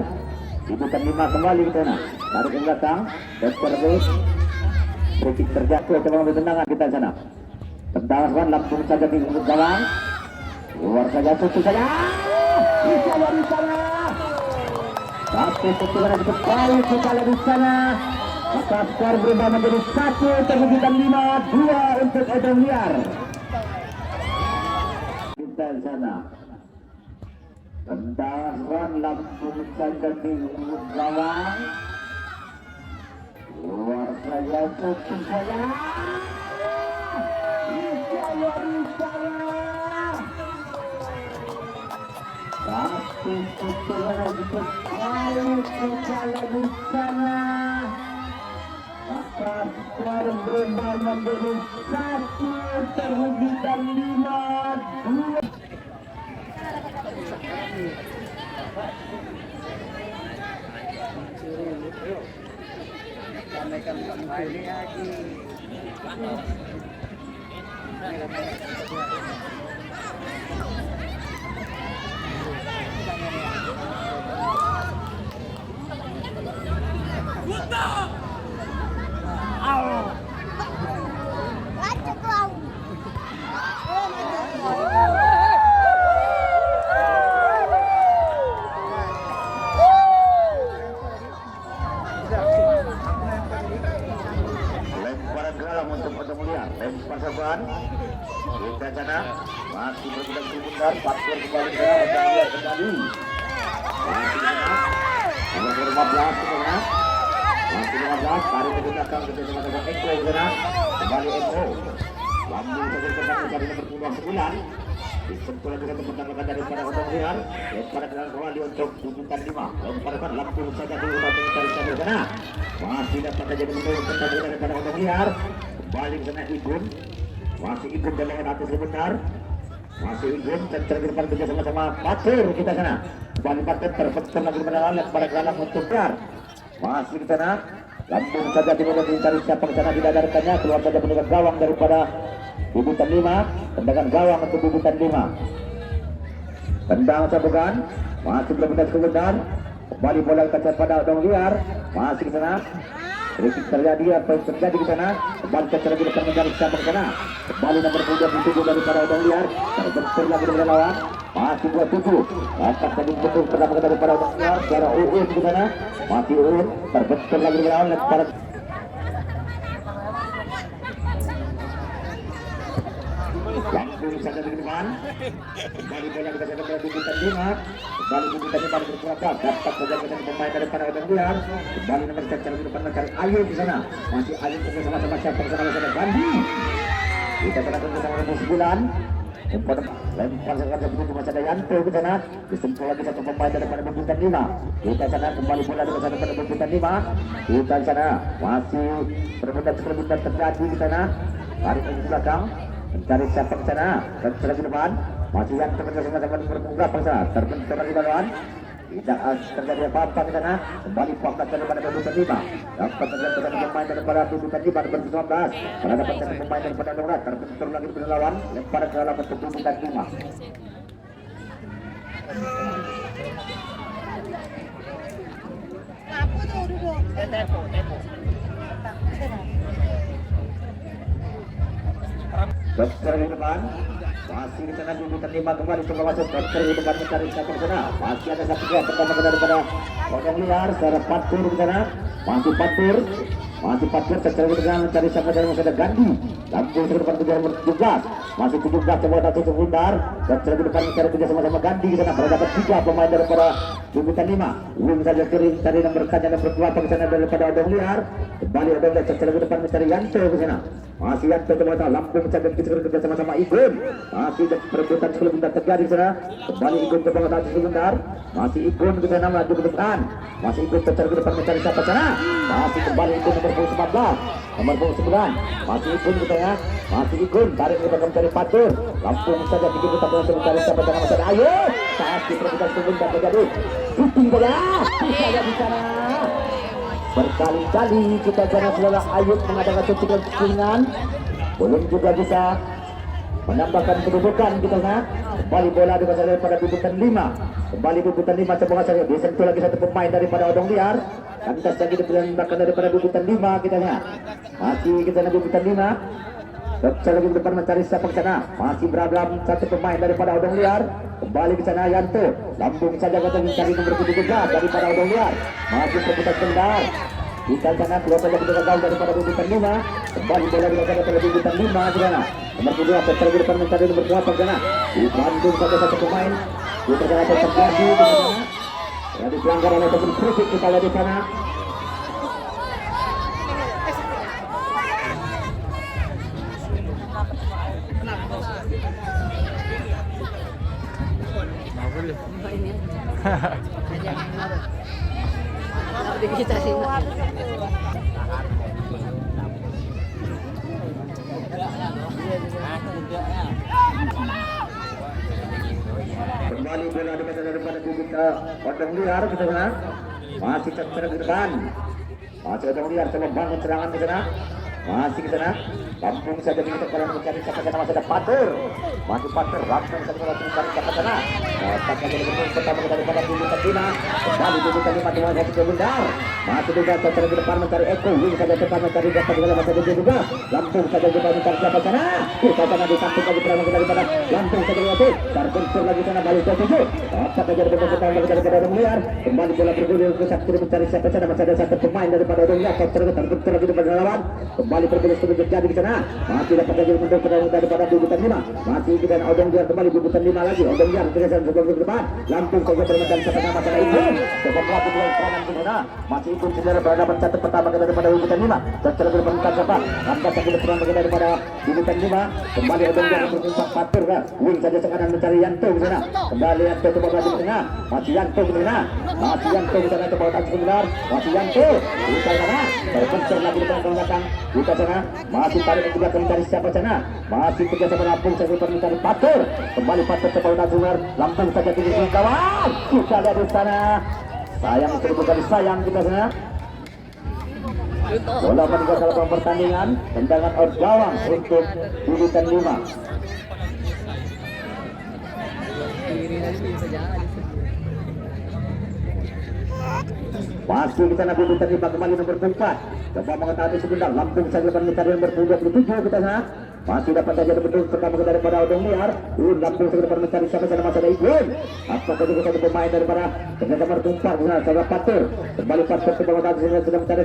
S1: Bibitan 5 kembali ke sana, tarik ke belakang. Dokter Bus. Sedikit terjatuh, coba mengambil tendangan kita sana. Tendangan Lampung saja di gawang. Luar saja, tutup saja. Bisa dari sana. Satu pukulan cukup baik sekali di sana. Maka skor berubah menjadi 1 untuk Bibitan 5, 2 untuk Odong Liar. Kita di sana. Tendangan Lampung saja di gawang. Luar saja, tutup saja. Bisa dari sana. Satu pukulan cukup baik sekali di sana. Maka skor berubah menjadi 1 untuk Bibitan 5, 2. Lemparan ke dalam untuk Odong Liar. Lempar saban. Kita sana masih berbulan sebentar. Fatur kembali ke sana. Odong Liar kembali. Masih di sana. Nomor 15 ke sana. Masih 15. Tarik ke belakang kita sama-sama Eko ke sana. Kembali Eko. Lambung saja berkata mencari nomor 29. Disentuh juga pertambakan daripada Odong Liar. Lempar ke dalam kembali untuk Bibitan 5. Lemparkan Lampung saja di rumah mencari sana. Masih dapat saja menurut pertandingan daripada Odong Liar. kembali ke sana Igun, masih Igun dengan atas sebentar, masih Igun kencang ke depan kerja sama-sama Patur kita sana, kembali Patur terbentur lagi menarik pada gelandang untuk keluar, masih di sana, langsung saja dimulai mencari siapa ke sana didadarkannya keluar saja mendekat gawang daripada bubutan 5, tendangan gawang untuk bubutan 5, tendang sabukan, masih berbentuk sebentar, kembali bola kaca pada Odong Liar, masih di sana. Kritik terjadi apa yang terjadi di sana, kembali ke lagi depan mencari siapa ke sana, kembali nomor 37 daripada Odong Liar, terbentur lagi dengan lawan, masih 27, angkat tadi betul pertama daripada Odong Liar, secara Uun di sana, masih Uun, terbentur lagi dengan lawan, pada langsung saja di depan, kembali bola kita saja pada bubutan 5, kembali bubutan 5 berkurang, dapat saja kita pemain daripada Odong Liar, kembali nomor cek di depan mencari Ayu di sana, masih Ayu bersama-sama siapa bersama saja Bandi, kita terangkan bersama nomor 9, lempar saja begitu masih ada Yanto di sana, disentuh lagi satu pemain daripada bubutan 5, kita sana kembali bola daripada bubutan 5, kita sana masih perebutan terjadi di sana, tarik ke belakang. Mencari siapa ke sana, kencang lagi depan, masih yang sama-sama bermuka ke sana, terbentur lagi lawan, tidak terjadi apa-apa ke sana, kembali pangkat daripada bubutan 5, dapat terjadi pemain daripada bubutan 5 nomor 19, pada dapat satu pemain daripada Dongat, terbentur lagi dengan lawan, lempar ke dalam untuk bubutan 5.
S2: Apa tuh duduk? Tempo.
S1: Dokter di depan, masih di sana bubutan 5 kembali coba masuk dokter di depan mencari siapa ke sana, masih ada satu gol pertama daripada Odong Liar, secara Patur di sana, masih Patur tercari dengan mencari siapa dari masih ada Gandhi, langsung ke depan kejar nomor 17, masih 17 coba datang sebentar, tercari di depan mencari kerja sama-sama Gandhi di sana, berdapat 3 pemain daripada bubutan 5, belum saja kirim cari nomor kaca nomor 2 ke sana daripada Odong Liar, kembali Odong Liar tercari di depan mencari Yanto ke sana. Masih yang terjadi Lampung mencapai kerja sama-sama Igun, masih perebutan sebentar terjadi di sana, kembali Igun ke bawah tadi sebentar, masih Igun ke sana maju ke depan, masih Igun tercari ke depan mencari siapa sana, masih kembali Igun nomor 19, nomor 9, masih Igun ke sana, masih Igun tarik ke belakang mencari Patur, Lampung saja bikin kita mencari siapa sana masih ada Ayu, saat di perebutan sebentar terjadi, shooting saja di sana. Berkali-kali kita jangan selalu Ayub mengadakan shooting-shootingan, belum juga bisa menambahkan kedudukan kita sana. Kembali bola daripada bubutan 5, kembali bubutan 5 coba saja disentuh lagi satu pemain daripada Odong Liar, lantas lagi ditembakkan daripada bubutan 5 kita sana, masih kita sana bubutan 5. Dokter lagi depan mencari siapa ke sana, masih beragam satu pemain daripada Odong Liar, kembali ke sana Yanto, lambung saja kita mencari nomor 17 daripada Odong Liar, masih perbutan kendar, kita sana keluar saja kita gagal daripada bubutan 5, kembali bola daripada bubutan 5 ke sana, nomor 2 dokter lagi depan mencari nomor 8 ke sana, dibantung saja satu pemain, kita sana terjadi di sana, jadi pelanggaran ataupun kritik kita lihat di sana.
S2: Kita sih.
S1: Kembali bola daripada bubutan Odong Liar ke sana, masih terserang di depan, masih Odong Liar coba bangun serangan di sana, masih ke sana, Lampung saja kita kalau mencari siapa sana masih ada Patur, masih Patur, Lampung saja kalau mencari siapa sana, dapat saja betul pertama daripada bubutan 5, kembali bubutan 5 dengan satu sebentar, masih juga terserang di depan mencari Eko, ini saja depan mencari dapat juga masih ada juga, Lampung saja kita mencari siapa sana, kita sana ditampung lagi pertama daripada Lampung saja itu, terbentur lagi sana balik ke 7, dapat saja pertama daripada Odong Liar, kembali bola bergulir ke satu mencari siapa sana masih ada satu pemain daripada Odong Liar, terbentur lagi daripada lawan, kembali bergulir terjadi di sana, masih dapat lagi bentuk daripada bubutan 5, masih kita Odong Liar kembali bubutan 5 lagi, Odong Liar tergeser ke depan, Lampung saja bermedan siapa nama sana itu, coba melakukan bola serangan di sana, masih ikut saudara berhadapan satu pertama daripada bubutan 5, tercerai berbentuk siapa, angkat lagi pertama daripada bubutan 5, kembali Odong Liar berbentuk Patur kan, wing saja sekarang mencari Yanto di sana, kembali Yanto coba lagi di tengah, masih Yanto di sana, masih Yanto di sana coba sebentar, masih Yanto di sana, berbentuk lagi di belakang, kita sana, masih tarik juga mencari siapa sana. Masih kerjasama Lampung saja mencari Patur. Kembali Patur ke Paul Nazumar. Lampung saja tinggi kawan. Kita lihat di sana. Sayang terus kali sayang kita sana. Bola meninggal dalam pertandingan. Tendangan out gawang untuk Bubutan 5. Masih kita nabi Bubutan 5 kembali nomor 4. Coba mengetahui sebentar. Lampung saja mencari nomor 27 kita sana. Masih dapat saja betul pertama daripada Odong Liar. Lampung segera mencari siapa sana masa ada Igun. Apakah juga satu pemain daripada ternyata bertumpah benar saja Patur. Kembali Patur ke bawah tadi sudah mencari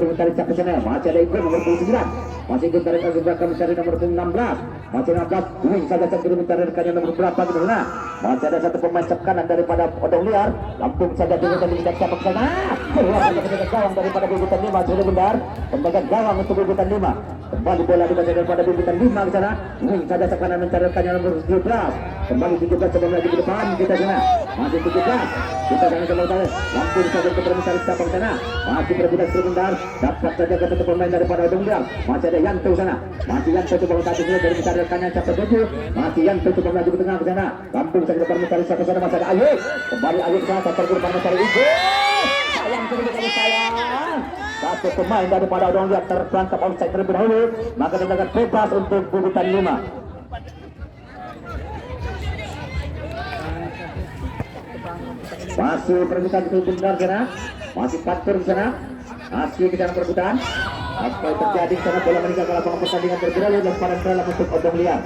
S1: mencari siapa sana. Masih ada Igun nomor 29. Masih Igun tarik ke belakang mencari nomor 16. Masih 16. Wing saja segera mencari rekannya nomor berapa gitu nah. Masih ada satu pemain cek kanan daripada Odong Liar. Lampung saja juga tadi mencari siapa sana. Keluar saja penjaga gawang daripada Bubutan 5 sudah benar. Penjaga gawang untuk Bubutan 5. Kembali bola dibaca daripada Bubutan 5 ke sana. Wing saja sekarang mencari rekannya nomor 17. Kembali 17 sebelum lagi ke depan kita sana. Masih 17. Kita sana coba tahu. Lampung saja kita mencari siapa ke sana. Masih berbeda sebentar. Dapat saja ke satu pemain daripada Odong Liar. Masih ada Yanto sana. Masih Yanto coba tadi sudah dari mencari rekannya siapa 7. Masih Yanto coba lagi ke tengah ke sana. Lampung saja depan mencari siapa sana. Masih ada Ayub. Kembali Ayub sana satu depan mencari Ibu. Sayang sekali sayang. Satu pemain daripada Odong Liar terperangkap offside terlebih dahulu. Maka tendangan bebas untuk Bubutan 5. Masih perebutan itu benar sana. Masih Patur di sana. Masih di sana perebutan. Apa yang terjadi di sana bola meninggal ke lapangan pertandingan terlebih dahulu. Lemparan dalam untuk Odong Liar.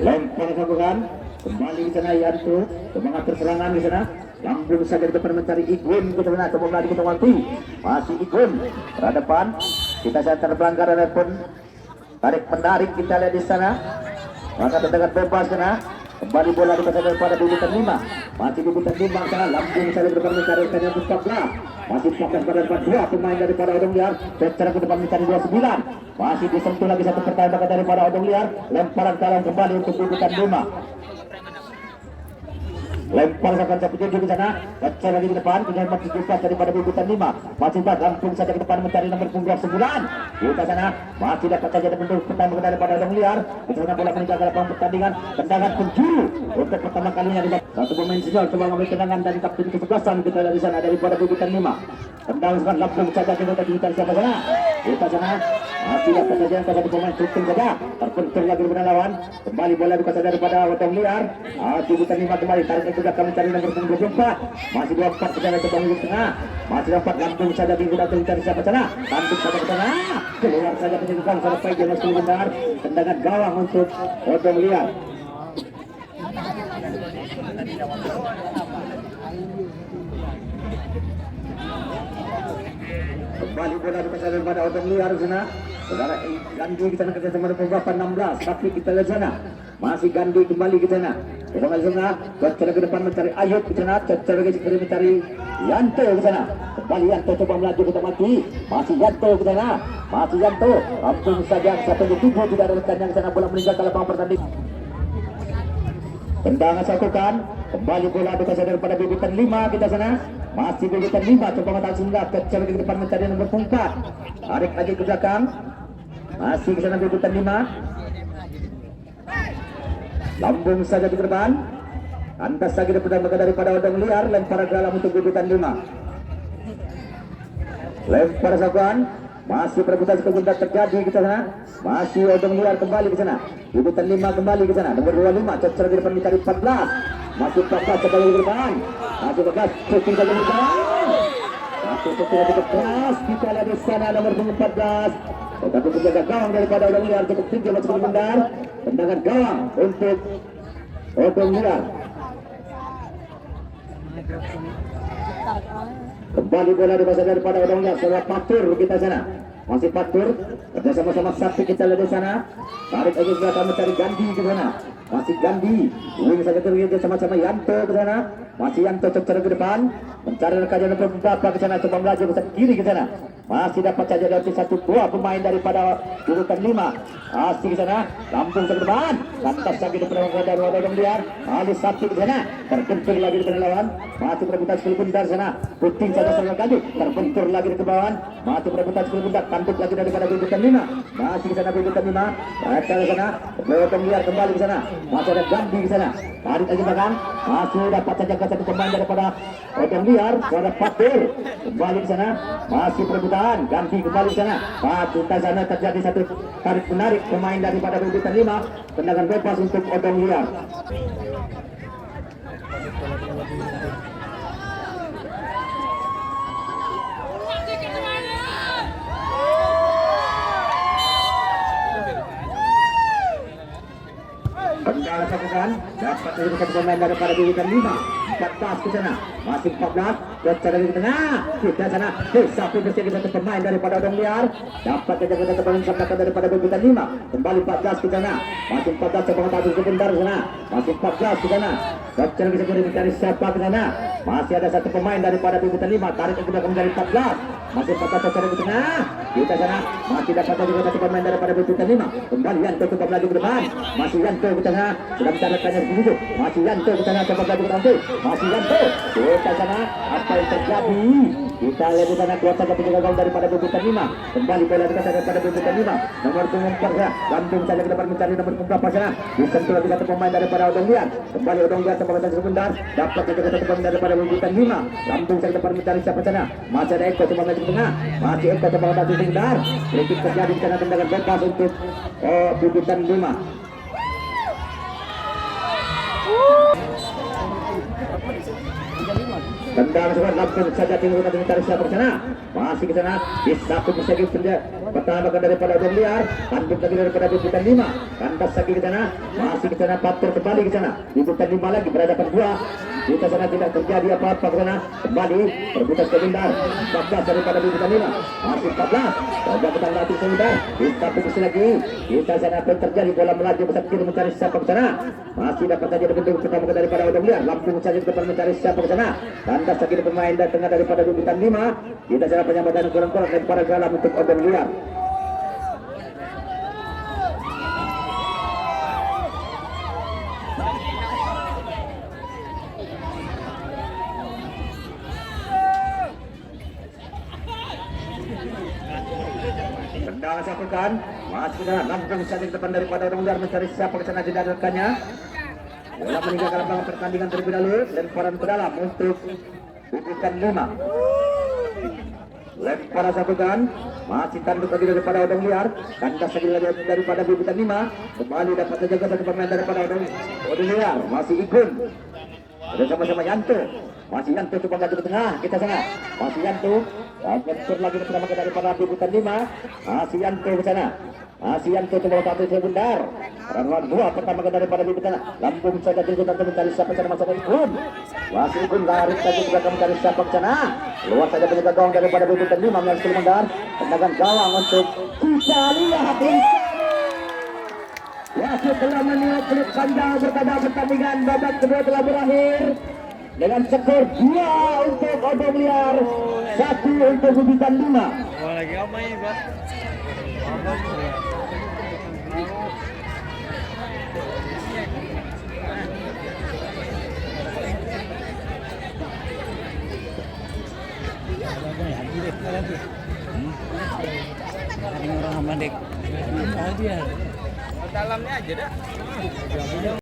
S1: Lempar sambungan. Kembali di sana Yanto. Mengatur serangan di sana. Lampung saja di depan mencari Igun kita sana. Coba lagi kita wanti. Masih Igun berhadapan. Kita saya terbelanggar ada pun tarik menarik kita lihat di sana. Maka tendangan bebas sana. Kembali bola dipasang daripada Bubutan 5. Masih Bubutan 5 sana. Lampung saja di depan mencari rekannya untuk 14. Masih fokus pada depan 2 pemain daripada Odong Liar. Secara ke depan mencari 29. Masih disentuh lagi satu pertahanan daripada Odong Liar. Lemparan dalam kembali untuk Bubutan 5. Lempar akan satu tujuh di sana. Kecil lagi di depan. Kemudian masih juga daripada Bubutan 5. Masih Lampung saja ke depan mencari nomor punggung 9. Kita sana masih dapat saja bentuk pertama daripada Odong Liar. Di sana bola meninggal dalam pertandingan. Tendangan penjuru untuk pertama kalinya di satu pemain senior coba mengambil tendangan dari kapten ke-11 kita dari sana daripada Bubutan 5. Tendangan Lampung saja kita mencari siapa sana. Kita sana masih dapat saja satu pemain shooting saja. Terpentul lagi benar lawan. Kembali bola dikuasai daripada Odong Liar. Bubutan 5 kembali tarik sudah kami cari nomor 24. Masih 24 kita coba minggu tengah. Masih dapat Lampung saja digunakan mencari siapa sana. Lampung saja ke sana. Keluar saja penyedukan sampai jelas sebentar. Tendangan gawang untuk Odong Liar. Kembali bola dipasang daripada Odong Liar di sana. Saudara Gandhi kita nak kerjasama dengan beberapa 16. Tapi kita lihat sana. Masih Gandhi kembali ke sana. Kembali ke sana. Cara ke depan mencari Ayub ke sana. Cara ke depan mencari Yanto ke sana. Kembali Yanto coba melaju ke mati. Masih Yanto ke sana. Masih Yanto. Lampung saja satu tujuh tidak ada rekan yang ke sana bola meninggal dalam lapangan pertandingan. Tendangan satukan. Kembali bola dikasih daripada Bubutan 5 kita sana. Masih Bubutan 5 coba mengatakan sehingga kecil ke depan mencari nomor 4. Tarik lagi ke belakang. Masih ke sana Bubutan 5. Lambung saja di depan. Antas lagi daripada Odong Liar. Lempar dalam untuk Bubutan 5. Lempar sakuan. Masih perebutan sebentar terjadi ke sana. Masih Odong Liar kembali ke sana. Bubutan 5 kembali ke sana. Nomor 25 cocok di depan mencari 14. Masih 14 kembali ke depan. Masih 14 shooting saja di depan. Satu shooting lagi keras. Kita lihat di sana nomor 14. Tetapi penjaga gawang daripada Odong Liar cukup tinggi masuk ke benar. Tendangan gawang untuk Odong Liar. Kembali bola dipasang daripada Odong Liar. Setelah Patur kita sana. Masih Patur. Kerja sama-sama Sakti kita lihat di sana. Tarik lagi belakang mencari Gandhi ke sana. Masih Gandhi. Wing saja terjadi sama-sama Yanto ke sana. Masih Yanto coba ke depan. Mencari rekannya nomor berapa ke sana. Coba melaju ke kiri ke sana. Masih dapat saja dari 1-2 pemain daripada Bubutan 5. Asik di sana, lampung ke depan. Lantas sakit di perang kepada odong liar. Alih satu di sana, terbentur lagi di lawan. Mati perebutan 10 bundar sana. Puting saja sangat kali, terbentur lagi di kebawahan. Mati perebutan 10 bundar, tanduk lagi daripada bibutan 5. Masih di sana bibutan 5. Baca di sana, odong liar kembali di sana. Masih ada Gandhi di sana. Tarik lagi belakang. Masih dapat saja ke satu pemain daripada odong liar. Pada Fatir kembali di sana. Masih perebutan, Gandhi kembali di sana. Mati di sana terjadi satu tarik menarik pemain daripada bibutan 5. Tendangan bebas untuk odong liar. Kendala lakukan, dapat menjadi satu pemain daripada bibutan 5. 14 ke sana, masih 14, kecara di tengah, kita sana, sapi bersih satu pemain daripada odong liar, dapat menjaga satu pemain sabdakan daripada bibutan 5. Kembali 14 ke sana, masih 14 sebangat satu sebentar ke sana, masih 14 ke sana, kecara bisa mencari siapa ke sana, masih ada satu pemain daripada bibutan 5, tarik ke belakang dari 14, masih 14 kecara di tengah, kita sana, masih dapat juga satu pemain daripada bibutan 5. Kembali Yanto tetap lagi ke depan, masih Yanto ke tengah, sudah mencatatkannya begitu, masih Yanto ke tengah tetap lagi ke depan, masih Yanto, kita sana, apa yang terjadi? Kita lihat di sana kuat saja penjaga gawang daripada bibutan 5. Kembali bola dikasih daripada bibutan 5. Nomor punggung ya, Bandung saja ke depan mencari nomor punggung berapa sana. Disentuh lagi satu pemain daripada odong liar. Kembali odong liar sebagai sebentar, dapat menjaga satu pemain daripada bibutan 5. Bandung saja ke depan mencari siapa sana. Masih ada Eko sebagai di tengah. Masih Eko sebagai satu sebentar. Sedikit terjadi di sana tendangan bebas untuk bibutan 5. Tendang sebuah langsung saja tinggal kita mencari siapa ke sana. Masih ke sana, disatu persegi pertahanan daripada odong liar, tanduk lagi daripada bibutan 5. Kandas lagi ke sana, masih ke sana, Patur kembali ke sana. Bibutan 5 lagi berhadapan 2. Kita sana tidak terjadi apa-apa ke sana. Kembali perbutan sebentar, 14 daripada bibutan 5. Masih 14. Coba kita latih sebentar, disatu ke lagi. Kita sana apa yang terjadi, bola melaju besar kiri mencari siapa ke sana. Masih dapat saja bentuk pertama daripada odong liar, langsung saja ke depan mencari siapa ke sana. Lantas lagi pemain dan tengah daripada bibutan 5. Kita sana penyambatan kurang-kurang lemparan dalam untuk odong liar. Kendala sapukan, masih ke sana, langsung saja ke depan daripada odong liar mencari siapa ke sana didadarkannya. Bola meninggalkan lapangan pertandingan terlebih dahulu, lemparan ke dalam untuk bibutan 5. Lemparan sapukan, masih tanduk lagi daripada odong liar, kandas lagi daripada bibutan 5. Kembali dapat terjaga satu pemain daripada odong liar, masih Igun. Ada sama-sama Yanto, masih Yanto coba lagi ke tengah, kita sana, masih Yanto, bentur lagi bersama daripada bibutan 5, masih Yanto ke sana. Yanto coba satu sebentar. Rangkaian 2 pertama daripada bibutan. Lampung saja kita mencari siapa sana masa Igun. Masih Igun tarik saja juga mencari siapa ke sana. Luar saja penjaga gawang daripada bibutan 5 yang sebentar. Tendangan gawang untuk kita lihat. Ya, setelah meniup peluit panjang berkadang pertandingan babak kedua telah berakhir dengan skor 2 untuk odong liar, 1 untuk bibutan 5.
S3: Lagi apa ini, Pak? Dalamnya aja dah.